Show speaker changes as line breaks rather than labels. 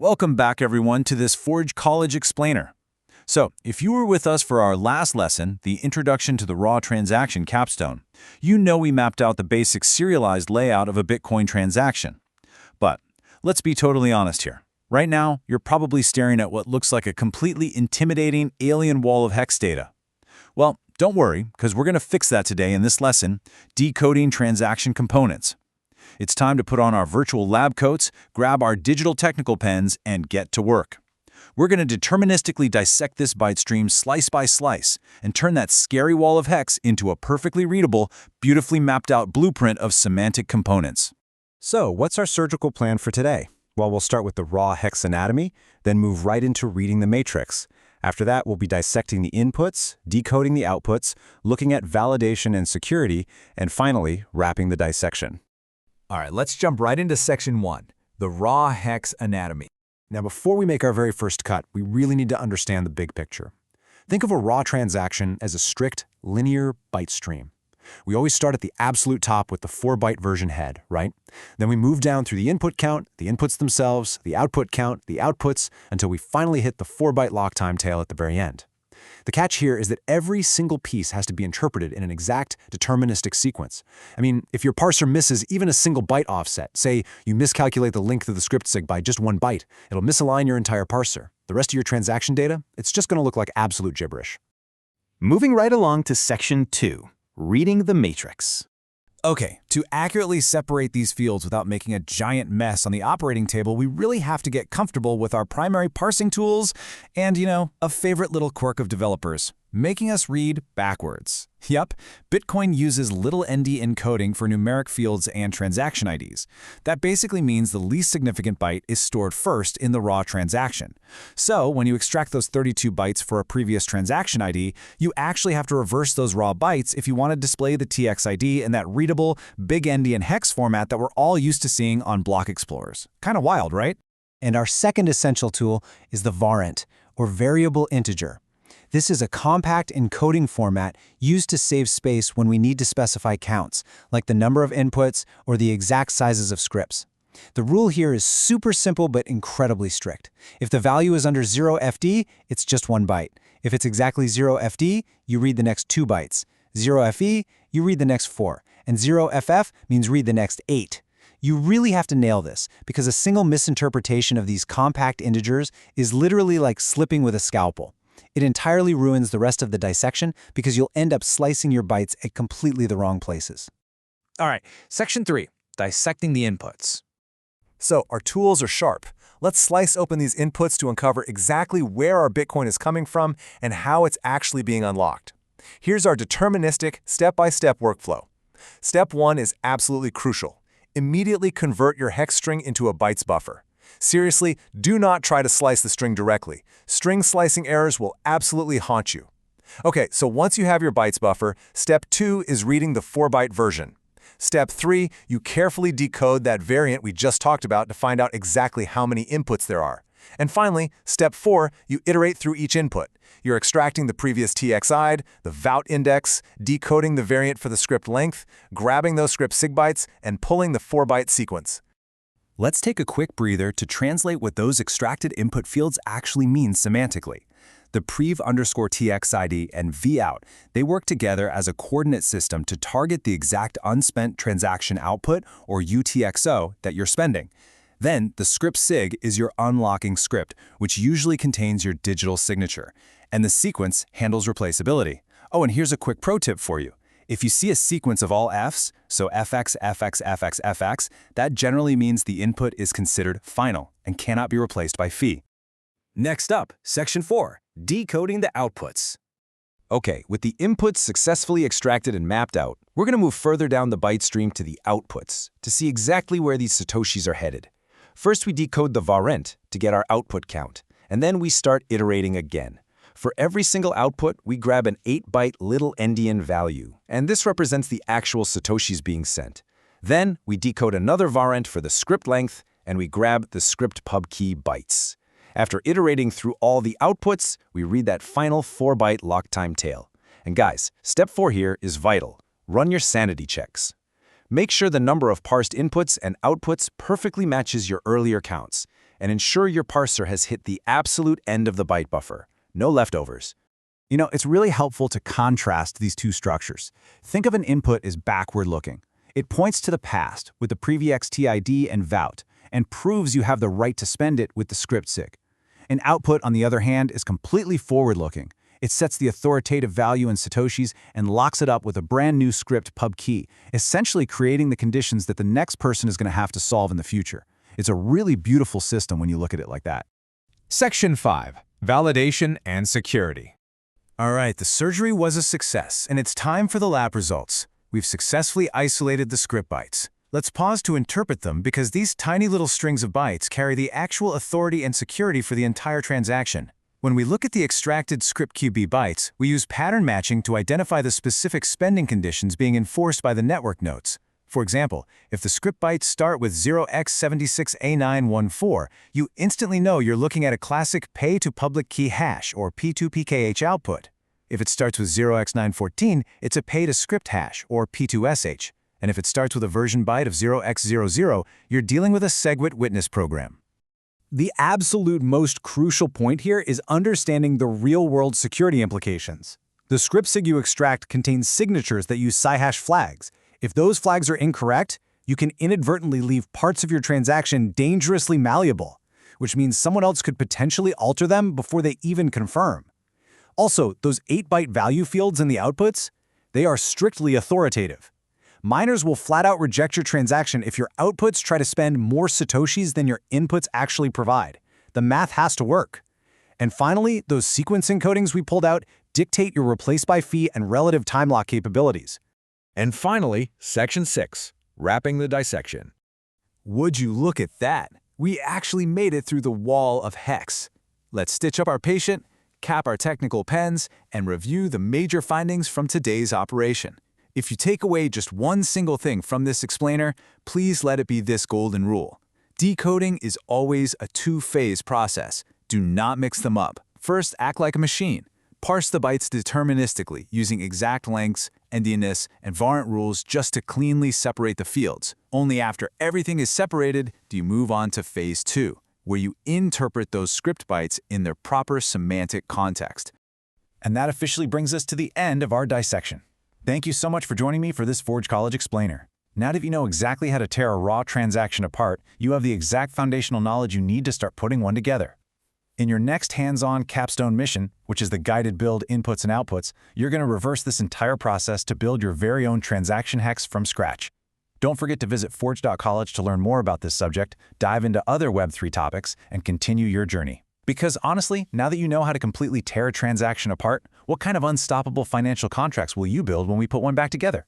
Welcome back, everyone, to this Forge College Explainer. So, if you were with us for our last lesson, the Introduction to the Raw Transaction capstone, you know we mapped out the basic serialized layout of a Bitcoin transaction. But let's be totally honest here. Right now, you're probably staring at what looks like a completely intimidating alien wall of hex data. Well, don't worry, because we're going to fix that today in this lesson, Decoding Transaction Components. It's time to put on our virtual lab coats, grab our digital technical pens, and get to work. We're going to deterministically dissect this byte stream slice by slice and turn that scary wall of hex into a perfectly readable, beautifully mapped out blueprint of semantic components.
So, what's our surgical plan for today? Well, we'll start with the raw hex anatomy, then move right into reading the matrix. After that, we'll be dissecting the inputs, decoding the outputs, looking at validation and security, and finally, wrapping the dissection.
All right, let's jump right into section 1, the raw hex anatomy.
Now, before we make our very first cut, we really need to understand the big picture. Think of a raw transaction as a strict, linear byte stream. We always start at the absolute top with the 4-byte version head, right? Then we move down through the input count, the inputs themselves, the output count, the outputs, until we finally hit the 4-byte locktime tail at the very end. The catch here is that every single piece has to be interpreted in an exact, deterministic sequence. I mean, if your parser misses even a single byte offset, say you miscalculate the length of the scriptSig by just 1 byte, it'll misalign your entire parser. The rest of your transaction data, it's just going to look like absolute gibberish.
Moving right along to section 2, reading the matrix.
Okay, to accurately separate these fields without making a giant mess on the operating table, we really have to get comfortable with our primary parsing tools and, a favorite little quirk of developers, making us read backwards. Yep, Bitcoin uses little-endian encoding for numeric fields and transaction IDs. That basically means the least significant byte is stored first in the raw transaction. So when you extract those 32 bytes for a previous transaction ID, you actually have to reverse those raw bytes if you want to display the txid in that readable, big-endian hex format that we're all used to seeing on block explorers. Kind of wild, right?
And our second essential tool is the varint, or variable integer. This is a compact encoding format used to save space when we need to specify counts, like the number of inputs or the exact sizes of scripts. The rule here is super simple but incredibly strict. If the value is under 0 FD, it's just 1 byte. If it's exactly 0 FD, you read the next 2 bytes. 0 FE, you read the next 4. And 0 FF means read the next 8. You really have to nail this, because a single misinterpretation of these compact integers is literally like slipping with a scalpel. It entirely ruins the rest of the dissection because you'll end up slicing your bytes at completely the wrong places.
All right, section 3, dissecting the inputs. So our tools are sharp. Let's slice open these inputs to uncover exactly where our Bitcoin is coming from and how it's actually being unlocked. Here's our deterministic, step-by-step workflow. Step 1 is absolutely crucial. Immediately convert your hex string into a bytes buffer. Seriously, do not try to slice the string directly. String slicing errors will absolutely haunt you. Okay, so once you have your bytes buffer, step 2 is reading the 4-byte version. Step 3, you carefully decode that variant we just talked about to find out exactly how many inputs there are. And finally, step 4, you iterate through each input. You're extracting the previous txid, the vout index, decoding the variant for the script length, grabbing those scriptSig bytes, and pulling the 4-byte sequence.
Let's take a quick breather to translate what those extracted input fields actually mean semantically. The prev_txid and vout, they work together as a coordinate system to target the exact unspent transaction output, or UTXO, that you're spending. Then, the scriptSig is your unlocking script, which usually contains your digital signature. And the sequence handles replaceability. Oh, and here's a quick pro tip for you. If you see a sequence of all Fs, so FX, FX, FX, FX, that generally means the input is considered final and cannot be replaced by phi.
Next up, section 4, decoding the outputs.
Okay, with the inputs successfully extracted and mapped out, we're going to move further down the byte stream to the outputs to see exactly where these satoshis are headed. First, we decode the varint to get our output count, and then we start iterating again. For every single output, we grab an 8-byte little-endian value, and this represents the actual satoshis being sent. Then, we decode another varint for the script length, and we grab the scriptPubKey bytes. After iterating through all the outputs, we read that final 4-byte locktime tail. And guys, step 4 here is vital. Run your sanity checks. Make sure the number of parsed inputs and outputs perfectly matches your earlier counts. and ensure your parser has hit the absolute end of the byte buffer. No leftovers.
You know, it's really helpful to contrast these two structures. Think of an input as backward-looking. It points to the past with the prerequisite txid and vout, and proves you have the right to spend it with the scriptSig. An output, on the other hand, is completely forward-looking. It sets the authoritative value in satoshis and locks it up with a brand new scriptPubKey, essentially creating the conditions that the next person is going to have to solve in the future. It's a really beautiful system when you look at it like that.
Section 5. Validation and Security.
All right, the surgery was a success, and it's time for the lab results. We've successfully isolated the script bytes. Let's pause to interpret them because these tiny little strings of bytes carry the actual authority and security for the entire transaction. When we look at the extracted scriptQB bytes, we use pattern matching to identify the specific spending conditions being enforced by the network nodes. For example, if the script bytes start with 0x76A914, you instantly know you're looking at a classic pay-to-public-key hash or P2PKH output. If it starts with 0x914, it's a pay-to-script hash or P2SH. And if it starts with a version byte of 0x00, you're dealing with a SegWit witness program.
The absolute most crucial point here is understanding the real-world security implications. The scriptSig you extract contains signatures that use sci-hash flags. If those flags are incorrect, you can inadvertently leave parts of your transaction dangerously malleable, which means someone else could potentially alter them before they even confirm. Also, those 8-byte value fields in the outputs, they are strictly authoritative. Miners will flat-out reject your transaction if your outputs try to spend more satoshis than your inputs actually provide. The math has to work. And finally, those sequence encodings we pulled out dictate your replace by fee and relative time lock capabilities.
And finally, Section 6. Wrapping the dissection.
Would you look at that? We actually made it through the wall of hex. Let's stitch up our patient, cap our technical pens, and review the major findings from today's operation. If you take away just one single thing from this explainer, please let it be this golden rule. Decoding is always a two-phase process. Do not mix them up. First, act like a machine. Parse the bytes deterministically using exact lengths, endianness, and varint rules just to cleanly separate the fields. Only after everything is separated do you move on to phase 2, where you interpret those script bytes in their proper semantic context.
And that officially brings us to the end of our dissection. Thank you so much for joining me for this Forge College Explainer. Now that you know exactly how to tear a raw transaction apart, you have the exact foundational knowledge you need to start putting one together. In your next hands-on capstone mission, which is the guided build inputs and outputs, you're going to reverse this entire process to build your very own transaction hex from scratch. Don't forget to visit forge.college to learn more about this subject, dive into other Web3 topics, and continue your journey. Because honestly, now that you know how to completely tear a transaction apart, what kind of unstoppable financial contracts will you build when we put one back together?